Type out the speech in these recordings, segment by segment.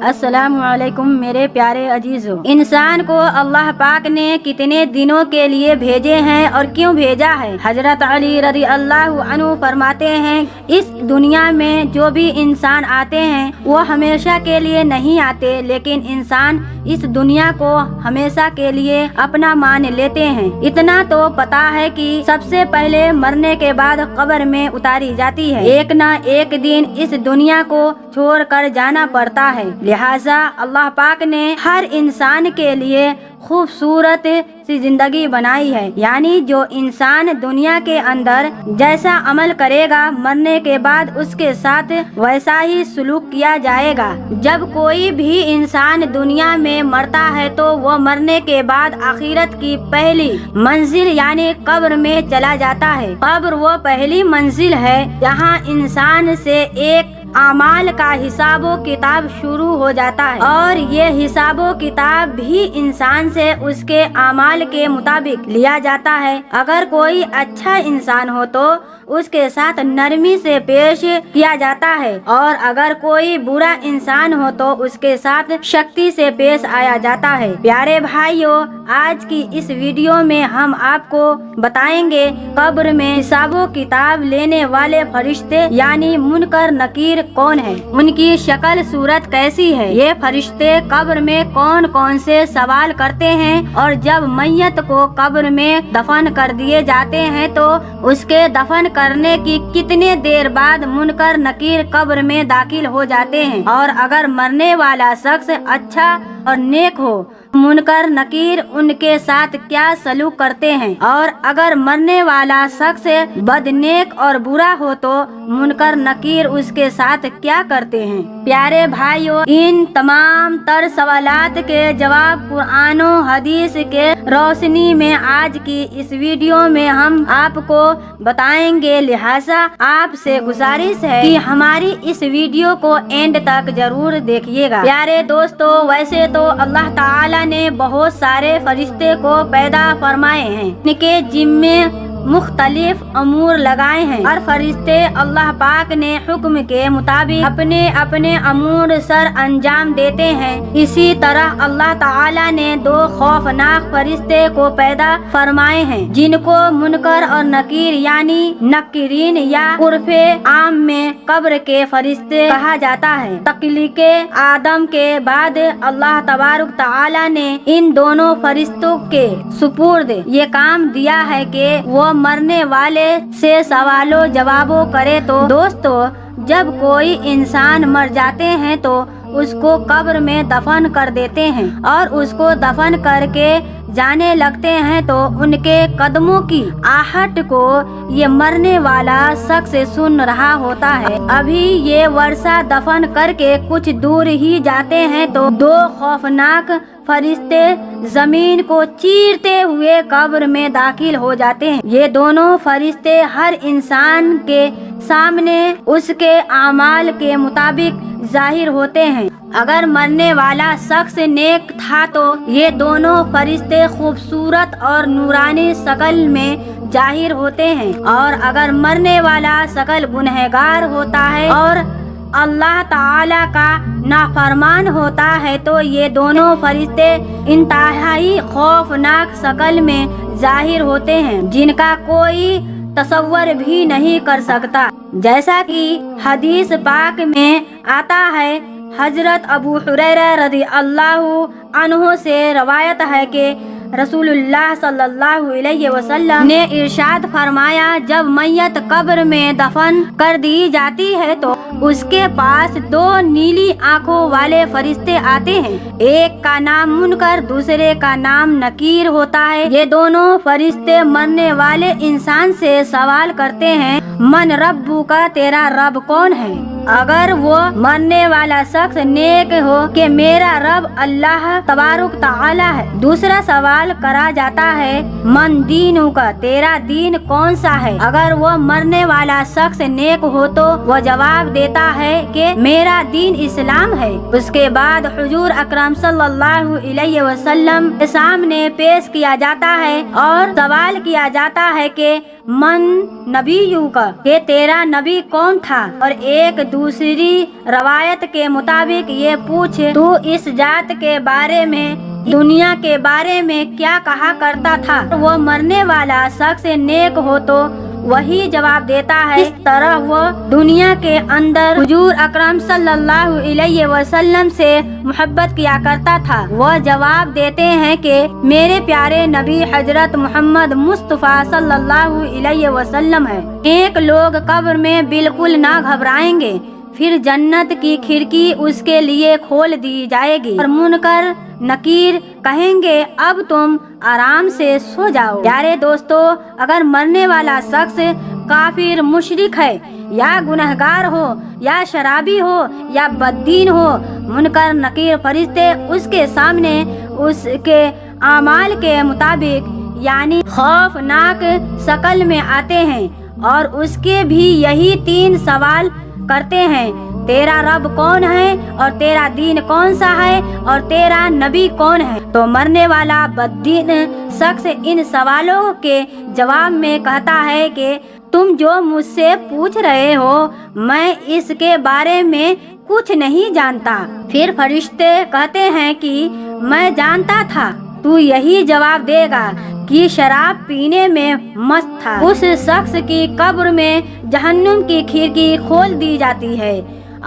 अस्सलाम वालेकुम मेरे प्यारे अजीजों। इंसान को अल्लाह पाक ने कितने दिनों के लिए भेजे हैं और क्यों भेजा है? हजरत अली रज़ी अल्लाह अन्हु फरमाते हैं, इस दुनिया में जो भी इंसान आते हैं वो हमेशा के लिए नहीं आते, लेकिन इंसान इस दुनिया को हमेशा के लिए अपना मान लेते हैं। इतना तो पता है कि सबसे पहले मरने के बाद कब्र में उतारी जाती है। एक न एक दिन इस दुनिया को छोड़कर जाना पड़ता है। लिहाजा अल्लाह पाक ने हर इंसान के लिए खूबसूरत सी जिंदगी बनाई है, यानी जो इंसान दुनिया के अंदर जैसा अमल करेगा मरने के बाद उसके साथ वैसा ही सलूक किया जाएगा। जब कोई भी इंसान दुनिया में मरता है तो वो मरने के बाद आखिरत की पहली मंजिल यानी कब्र में चला जाता है। कब्र वो पहली मंजिल है जहाँ इंसान से एक आमाल का हिसाबो किताब शुरू हो जाता है, और ये हिसाबो किताब भी इंसान से उसके आमाल के मुताबिक लिया जाता है। अगर कोई अच्छा इंसान हो तो उसके साथ नरमी से पेश किया जाता है, और अगर कोई बुरा इंसान हो तो उसके साथ सख्ती से पेश आया जाता है। प्यारे भाइयों, आज की इस वीडियो में हम आपको बताएंगे कब्र में हिसाबो किताब लेने वाले फरिश्ते यानी मुनकर नकीर कौन है, उनकी शक्ल सूरत कैसी है, ये फरिश्ते कब्र में कौन कौन से सवाल करते हैं, और जब मैयत को कब्र में दफन कर दिए जाते हैं तो उसके दफन करने की कितने देर बाद मुनकर नकीर कब्र में दाखिल हो जाते हैं। और अगर मरने वाला शख्स अच्छा और नेक हो, मुनकर नकीर उनके साथ क्या सलूक करते हैं, और अगर मरने वाला शख्स बदनेक और बुरा हो तो मुनकर नकीर उसके साथ क्या करते हैं। प्यारे भाइयों, इन तमाम तर सवालात के जवाब कुरान और हदीस के रोशनी में आज की इस वीडियो में हम आपको बताएंगे। लिहाजा आपसे गुजारिश है कि हमारी इस वीडियो को एंड तक जरूर देखिएगा। प्यारे दोस्तों, वैसे तो अल्लाह ताला ने बहुत सारे फरिश्ते को पैदा फरमाए हैं, इनके जिम्मे मुख्तलिफ अमूर लगाए हैं, और फरिश्ते अल्लाह पाक ने हुक्म के मुताबिक अपने अपने अमूर सर अंजाम देते हैं। इसी तरह अल्लाह ताला ने दो खौफनाक फरिश्ते को पैदा फरमाए हैं, जिनको मुनकर और नकीर यानी नकीरीन या उर्फे आम में कब्र के फरिश्ते कहा जाता है। तख्लीके आदम के बाद अल्लाह तबारक ताला ने इन दोनों फरिश्तों के सुपुर्द ये काम दिया है कि वो मरने वाले से सवालों जवाबों करे। तो दोस्तों, जब कोई इंसान मर जाते हैं तो उसको कब्र में दफन कर देते हैं, और उसको दफन करके जाने लगते हैं तो उनके कदमों की आहट को ये मरने वाला शख्स सुन रहा होता है। अभी ये वर्षा दफन करके कुछ दूर ही जाते हैं तो दो खौफनाक फरिश्ते जमीन को चीरते हुए कब्र में दाखिल हो जाते हैं। ये दोनों फरिश्ते हर इंसान के सामने उसके आमाल के मुताबिक जाहिर होते हैं। अगर मरने वाला शख्स नेक था तो ये दोनों फरिश्ते खूबसूरत और नूरानी शक्ल में जाहिर होते हैं, और अगर मरने वाला शक्ल गुनहगार होता है और अल्लाह ताला का नाफरमान होता है तो ये दोनों फरिश्ते इंतहाई खौफनाक शक्ल में जाहिर होते हैं, जिनका कोई तसव्वुर भी नहीं कर सकता। जैसा कि हदीस पाक में आता है, हजरत अबू हुरैरा रज़ी अल्लाहु अन्हु से रवायत है कि रसूलुल्लाह सल्लल्लाहु अलैहि वसल्लम ने इरशाद फरमाया, जब मैयत कब्र में दफन कर दी जाती है तो उसके पास दो नीली आंखों वाले फरिश्ते आते हैं। एक का नाम मुनकर, दूसरे का नाम नकीर होता है। ये दोनों फरिश्ते मरने वाले इंसान से सवाल करते हैं, मन रब्बू का, तेरा रब कौन है। अगर वो मरने वाला शख्स नेक हो कि मेरा रब अल्लाह तबारक ताला है। दूसरा सवाल करा जाता है, मन दीनु का, तेरा दीन कौन सा है। अगर वो मरने वाला शख्स नेक हो तो वो जवाब देता है कि मेरा दीन इस्लाम है। उसके बाद हुजूर अकरम सल्लल्लाहु अलैहि वसल्लम के सामने पेश किया जाता है और सवाल किया जाता है कि मन नबीयू का, ये तेरा नबी कौन था। और एक दूसरी रवायत के मुताबिक ये पूछे, तू इस जात के बारे में, दुनिया के बारे में क्या कहा करता था? वो मरने वाला शख्स नेक हो तो वही जवाब देता है। इस तरह वो दुनिया के अंदर हुजूर अकरम सल्लल्लाहु अलैहि वसल्लम से मोहब्बत किया करता था। वो जवाब देते हैं कि मेरे प्यारे नबी हजरत मोहम्मद मुस्तफ़ा सल्लल्लाहु अलैहि वसल्लम है। एक लोग कब्र में बिल्कुल ना घबराएंगे, फिर जन्नत की खिड़की उसके लिए खोल दी जाएगी और मुनकर नकीर कहेंगे, अब तुम आराम से सो जाओ। प्यारे दोस्तों, अगर मरने वाला शख्स काफिर मुशरिक है या गुनहगार हो या शराबी हो या बददीन हो, मुनकर नकीर फरिश्ते उसके सामने उसके आमाल के मुताबिक यानी खौफनाक शक्ल में आते हैं और उसके भी यही 3 सवाल करते हैं, तेरा रब कौन है और तेरा दीन कौन सा है और तेरा नबी कौन है? तो मरने वाला बददीन शख्स इन सवालों के जवाब में कहता है कि तुम जो मुझसे पूछ रहे हो मैं इसके बारे में कुछ नहीं जानता। फिर फरिश्ते कहते हैं कि मैं जानता था तू यही जवाब देगा कि शराब पीने में मस्त था। उस शख्स की कब्र में जहन्नुम की खिड़की खोल दी जाती है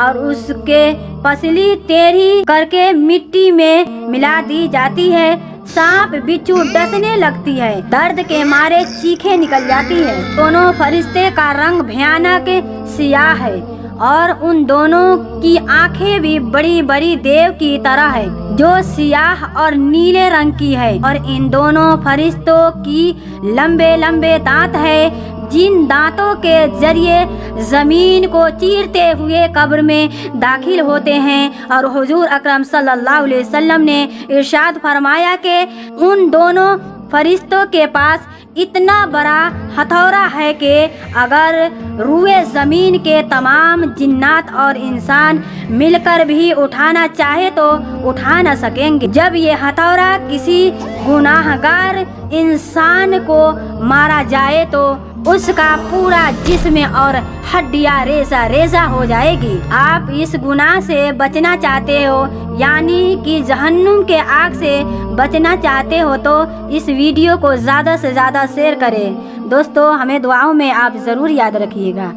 और उसके पसली टेढ़ी करके मिट्टी में मिला दी जाती है। सांप बिच्छू डसने लगती है, दर्द के मारे चीखें निकल जाती है। दोनों फरिश्ते का रंग भयानक सियाह है और उन दोनों की आंखें भी बड़ी बड़ी देव की तरह है जो सियाह और नीले रंग की है और इन दोनों फरिश्तों की लंबे लंबे दांत है जिन दांतों के जरिए जमीन को चीरते हुए कब्र में दाखिल होते हैं। और हुजूर अकरम सल्लल्लाहु अलैहि वसल्लम ने इरशाद फरमाया कि उन दोनों फरिश्तों के पास इतना बड़ा हथौड़ा है कि अगर रूए जमीन के तमाम जिन्नात और इंसान मिलकर भी उठाना चाहे तो उठा न सकेंगे। जब ये हथौड़ा किसी गुनाहगार इंसान को मारा जाए तो उसका पूरा जिस्म और हड्डियां रेजा रेजा हो जाएगी। आप इस गुनाह से बचना चाहते हो यानी कि जहन्नुम के आग से बचना चाहते हो तो इस वीडियो को ज़्यादा से ज़्यादा शेयर करें। दोस्तों, हमें दुआओं में आप ज़रूर याद रखिएगा।